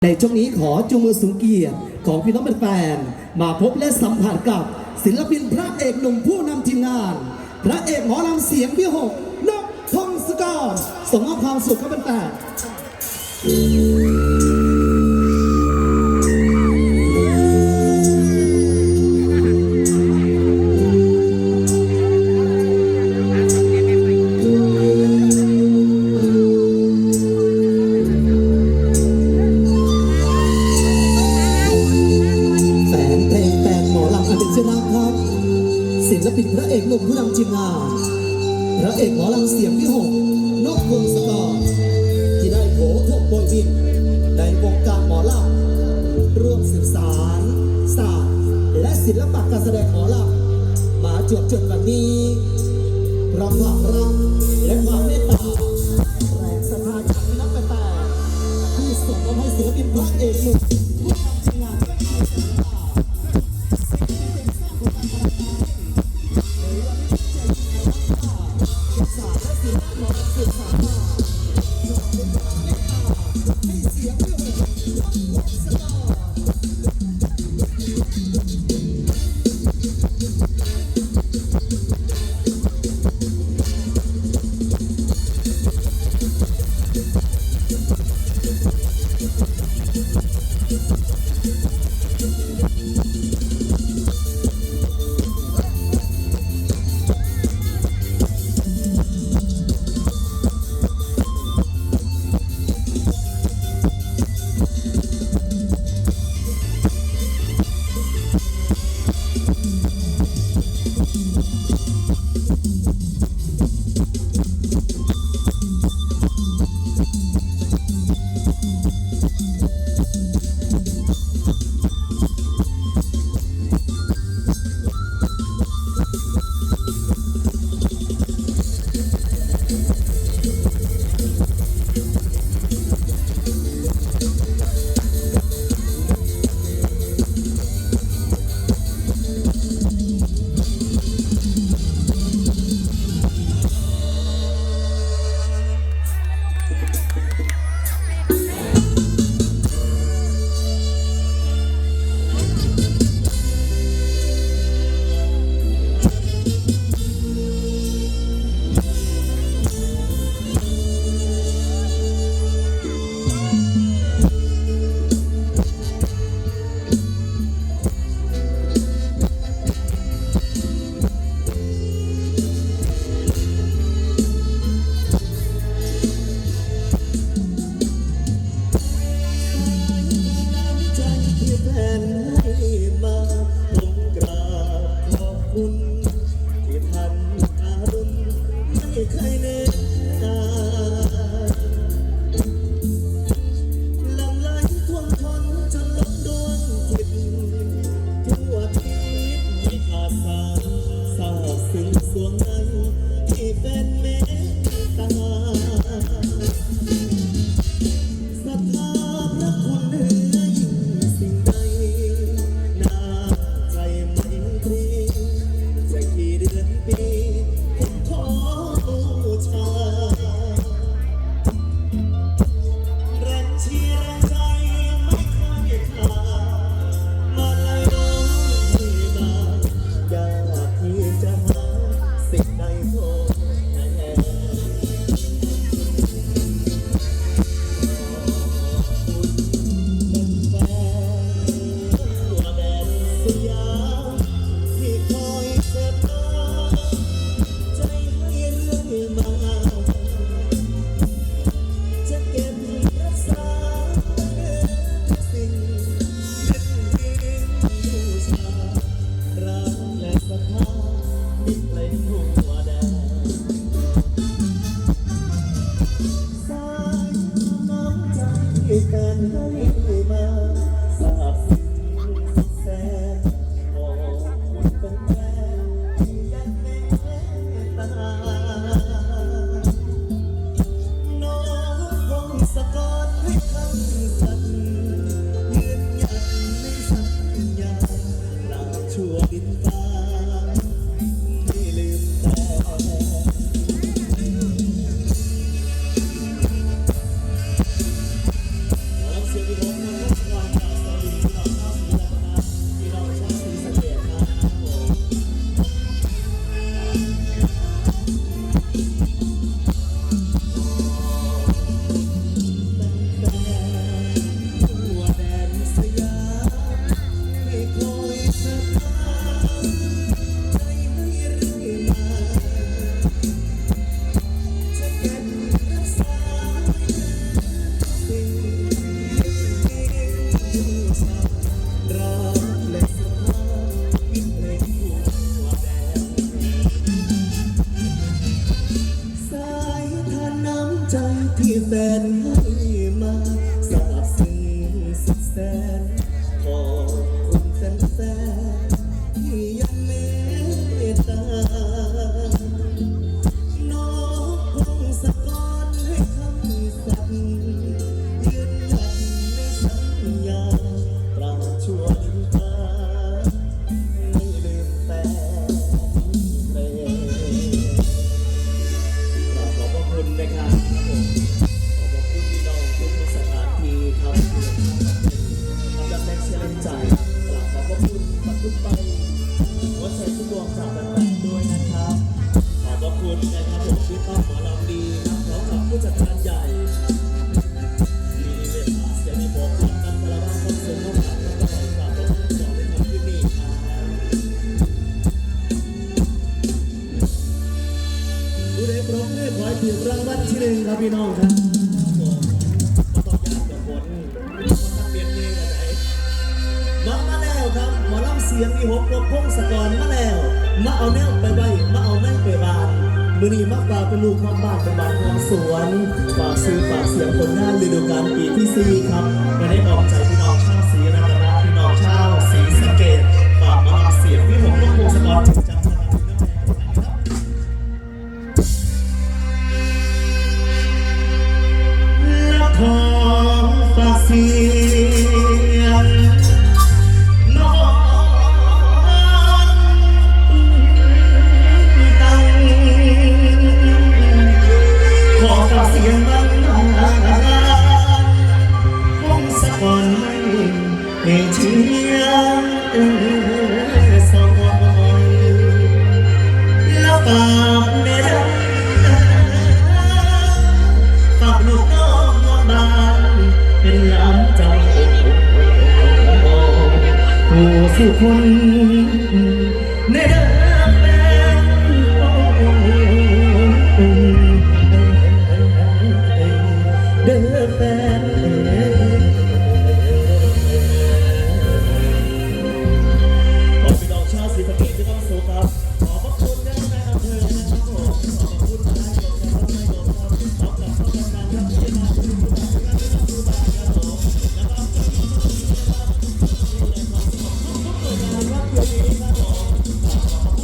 ในช่วงนี้ขอจูงมือสูงเกียรติของพี่น้องแฟนๆมาพบและสัมผัสกับศิลปินพระเอกหนุ่มผู้นำทีมงานพระเอกหมอลำเสียงพี่หกนกพงศกรส่งมอบความสุขกับแฟนศิลปินพระเอกหนุ่มผู้นำทีมงานพระเอกหมอลำเสียงพี่หกนกพงศกรที่ได้โผล่พบโบยบินในวงการหมอลำร่วมสืบสารศาสตร์และศิลปะการแสดงหมอลำมาจวบจนวันนี้พร้อมความรักและความเมตตาแรงศรัทธาจากพี่น้องแฟนๆที่ส่งมาให้ศิลปินพระเอกหนุ่มผู้นำทีมงาน สายทานน้ำใจที่แฟนให้มาสาบซึ้งสุดแสนขอบคุณแฟนๆที่ยังเมตตาน้องคงสะกอนให้คำสัตย์ยืนหยัดในสัญญาตราบชั่วนิรันดร์ไม่ลืมแฟนเพลง ขอบพระคุณนะครับผมขอบพระคุณพี่น้องทุกสถานที่ครับทำดังแรงเชียร์แรงใจกราบขอบพระคุณปัจจุบันหัวใจทุกดวงจากแฟนๆด้วยนะครับขอบพระคุณนะครับผมพี่ต้อมหมอลำดีครับพร้อมกับผู้จัดการใหญ่มีเวลาเสียในบอกรับนำคาราบาวคอนเสิร์ตเข้ามาแล้วก็ฝากขอบคุณต่อในครั้งที่นี้ครับผู้ใดพร้อมได้ขอให้ถูกรางวัลที่หนึ่งครับพี่น้องครับก็ต้องยากกว่าผลมันเปลี่ยนเองอะไรมาแล้วครับหมอลำเสียงมีหกนกพงศกรมาแล้วมาเอาแนวไปใบมาเอาแนวไปบานมือนี้มาฝากเป็นลูกข้างบ้านเป็นบ้านของสวนฝากซื้อฝากเสียงผลงานฤดูกาลปีที่ 4ครับมาได้ออกใจพี่น้องชาวศรีรัตนะพี่น้องชาวศรีสะเกษฝากมาเสียงมีหกนกพงศกรถึงจังหวัดขอฝากเสียงน้องตังขอฝากเสียงบางคงสะก่อนให้เชียงสอยแล้วฝากแม่ดฝากลูกน้องบ้านเป็นน้ำใจผู้สุคนในเดิมเป็นเดิมแฟนขอพี่น้องชาวศรีสะเกษที่ต้องสู้ครับขอบพระคุณนะนายอำเภอนะครับผมขอบพระคุณนายกครับนายกครับขอบคุณครับนายกครับที่มาดูแลดูแลครับผมนะครับขอบคุณครับ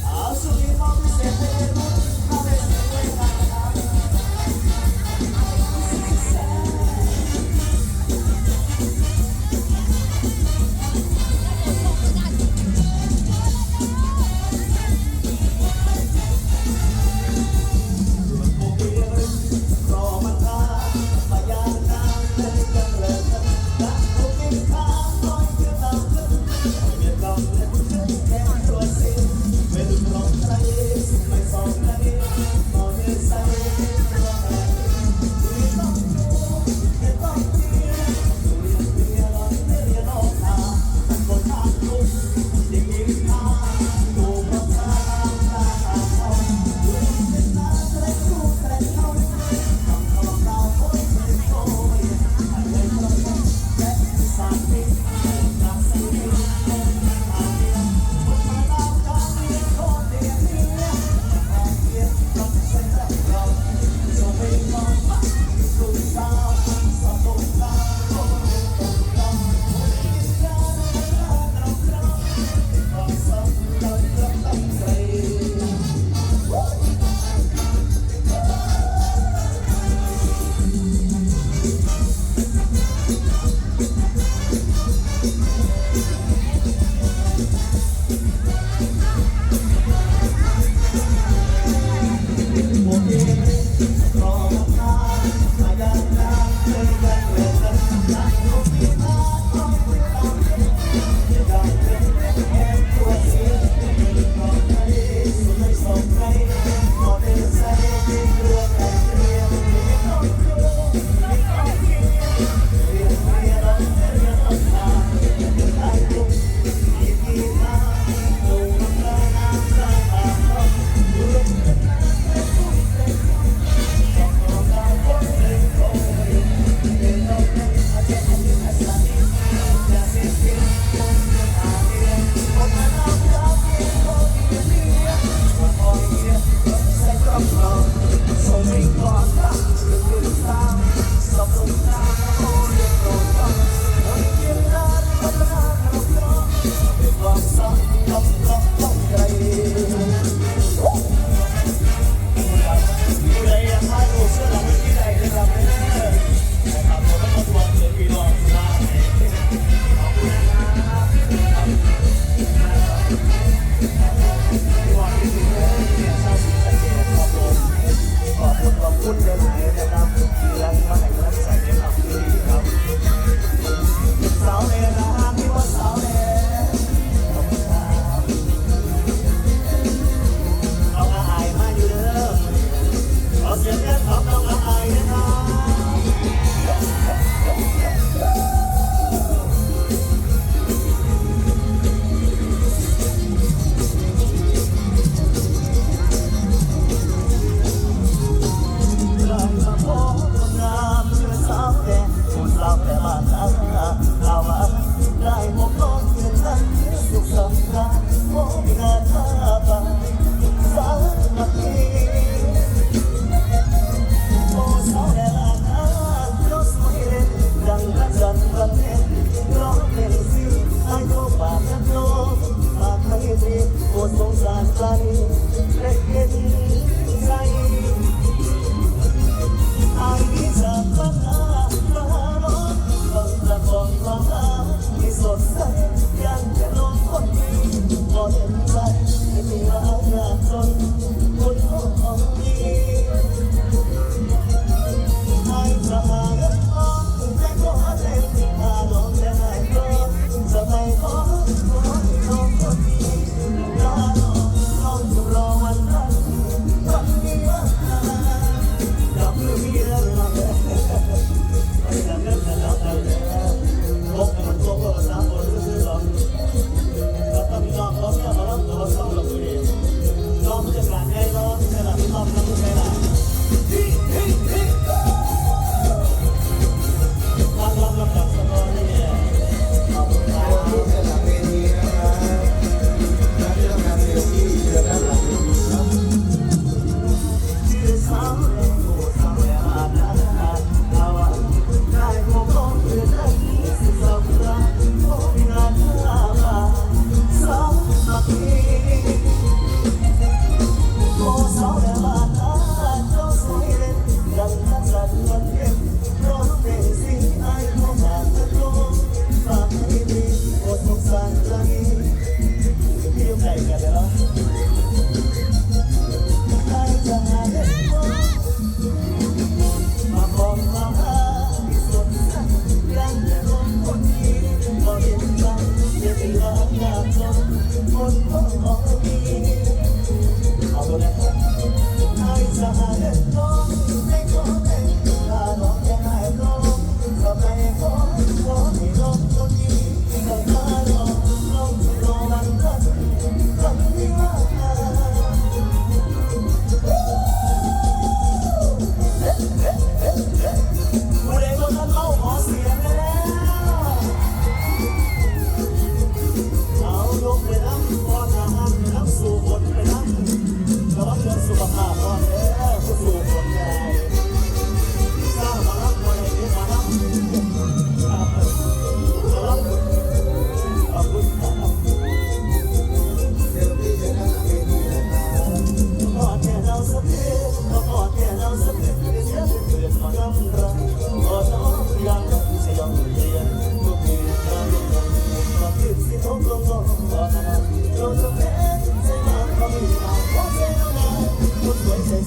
เอาสุริมองพิเศษ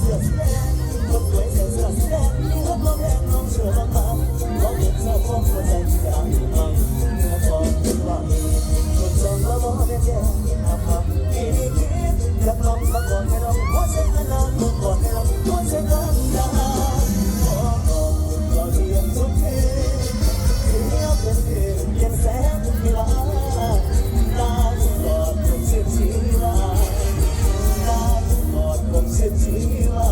เสื้อสีแดงคนสวยใส่เสื้อสีแดงมีรักเราแดงน้องเชื่อบ้างไหมเราเด็กเสื้อพวกหัวใจที่จะเอาอยู่ไหมเมื่อก่อนคิดว่ามีคนจองแล้วมองเป็นแย่ทำมาคิดอยากลองมาก่อนให้เราหัวใจกันนานก่อนให้เราหัวใจกันนานขอเราเรียนทุกทีเที่ยวเป็นเดือนยังแสนเวลาลาตลอดผมเชื่อชีวาลาตลอดผมเชื่อชีวา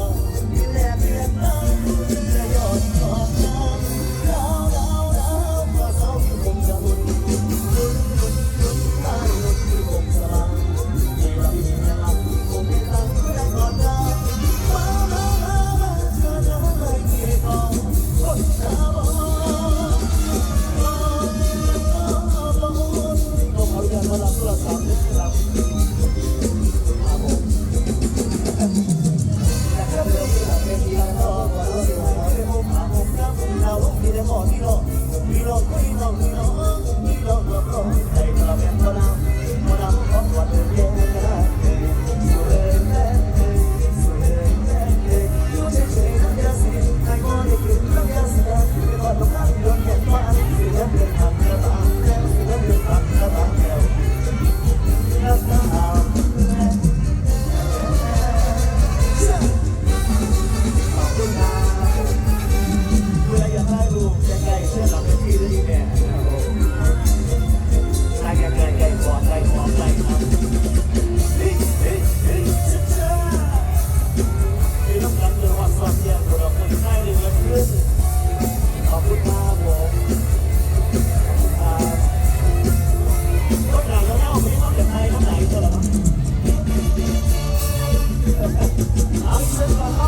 ที่แลกเปลี่ยนน้ำจะยอดทอดน้ำดาวดาวดาวพอเศร้าที่คงจะหุ่นตาหลุดที่คงจะลาที่เราที่จะลาคงไม่ตั้งเพื่อนก่อนดาวมาเธอจะไม่กี่ต่อคนตาบอดเอาอย่างมารับโทรศัพท์นะครับครับผมนะครับเรื่องที่เราเป็นที่เราต่อว่าเราจะให้เราได้พบหาผมน้ำเราที่ได้หมอที่เราที่เราที่เราที่เราที่เราเราให้เราเป็นคนเราคนเราขอวัดเดินเย็นกันได้สวยแท้สวยแท้อยู่เฉยๆน้ำยาสีให้ก็ได้กินน้ำยาสีไม่ก่อนต้องการโดนแก่นฟ้าสีน้ำเป็นผักกระบะแล้วสีน้ำเป็นผักกระบะแล้วน้ำตาขอบคุณครับเวลาอยากได้รูปใกล้ๆเชิญเราไปที่ด้วยดีแม่ครับผมใกล้ๆใกล้ๆก่อนใกล้ๆใกล้ครับเฮ้ยเฮ้ยเฮ้ยช้าๆมีน้ำกันเรื่องว่าสอดแยกเราคนใกล้เรื่องละครึ่งขอบคุณครับผมขอบคุณครับรถหนักแล้วเอาไม่ต้องเก็บไทยรถไหนตัวละมั้งเอาอีกสักครั้ง